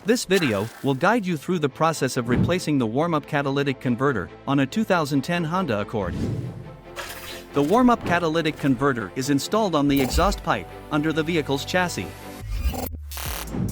This video will guide you through the process of replacing the warm-up catalytic converter on a 2010 Honda Accord. The warm-up catalytic converter is installed on the exhaust pipe under the vehicle's chassis.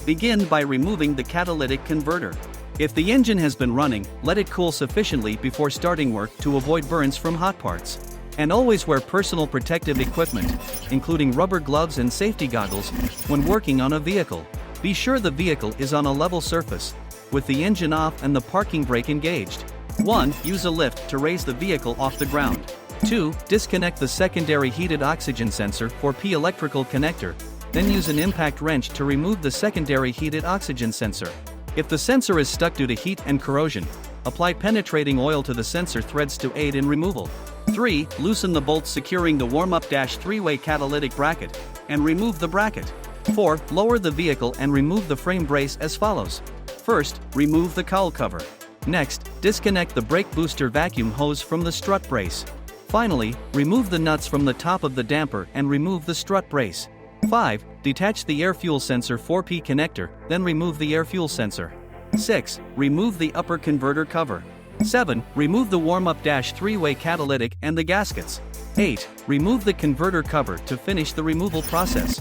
Begin by removing the catalytic converter. If the engine has been running, let it cool sufficiently before starting work to avoid burns from hot parts. And always wear personal protective equipment, including rubber gloves and safety goggles, when working on a vehicle. Be sure the vehicle is on a level surface, with the engine off and the parking brake engaged. 1. Use a lift to raise the vehicle off the ground. 2. Disconnect the secondary heated oxygen sensor for P electrical connector, then use an impact wrench to remove the secondary heated oxygen sensor. If the sensor is stuck due to heat and corrosion, apply penetrating oil to the sensor threads to aid in removal. 3. Loosen the bolts securing the warm-up three-way catalytic bracket, and remove the bracket. 4. Lower the vehicle and remove the frame brace as follows. First, remove the cowl cover. Next, disconnect the brake booster vacuum hose from the strut brace. Finally, remove the nuts from the top of the damper and remove the strut brace. 5. Detach the air-fuel sensor 4P connector, then remove the air-fuel sensor. 6. Remove the upper converter cover. 7. Remove the warm-up three-way catalytic and the gaskets. 8. Remove the converter cover to finish the removal process.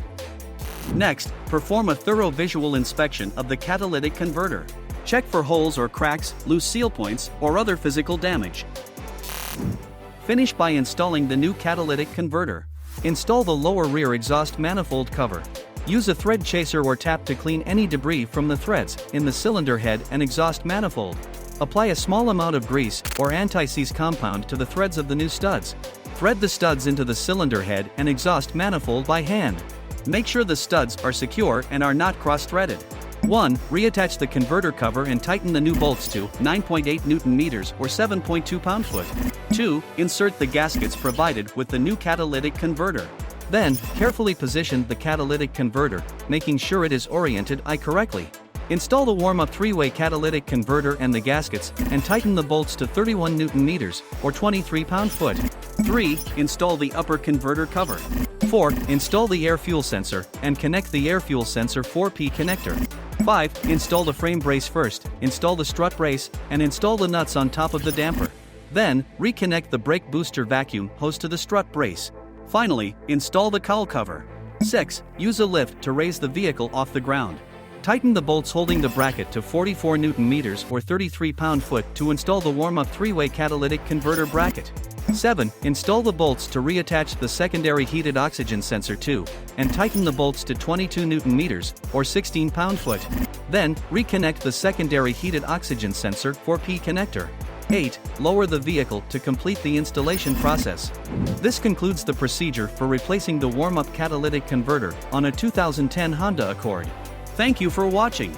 Next, perform a thorough visual inspection of the catalytic converter. Check for holes or cracks, loose seal points, or other physical damage. Finish by installing the new catalytic converter. Install the lower rear exhaust manifold cover. Use a thread chaser or tap to clean any debris from the threads in the cylinder head and exhaust manifold. Apply a small amount of grease or anti-seize compound to the threads of the new studs. Thread the studs into the cylinder head and exhaust manifold by hand. Make sure the studs are secure and are not cross-threaded. 1. Reattach the converter cover and tighten the new bolts to 9.8 Nm or 7.2 pound-foot. 2. Insert the gaskets provided with the new catalytic converter. Then, carefully position the catalytic converter, making sure it is oriented correctly. Install the warm-up three-way catalytic converter and the gaskets, and tighten the bolts to 31 Nm or 23 pound-foot. 3. Install the upper converter cover. 4. Install the air-fuel sensor, and connect the air-fuel sensor 4P connector. 5. Install the frame brace first, install the strut brace, and install the nuts on top of the damper. Then, reconnect the brake booster vacuum hose to the strut brace. Finally, install the cowl cover. 6. Use a lift to raise the vehicle off the ground. Tighten the bolts holding the bracket to 44 Nm or 33 pound-foot to install the warm-up three-way catalytic converter bracket. 7. Install the bolts to reattach the secondary heated oxygen sensor to, and tighten the bolts to 22 Nm or 16 pound-foot. Then, reconnect the secondary heated oxygen sensor 4P connector. 8. Lower the vehicle to complete the installation process. This concludes the procedure for replacing the warm-up catalytic converter on a 2010 Honda Accord. Thank you for watching.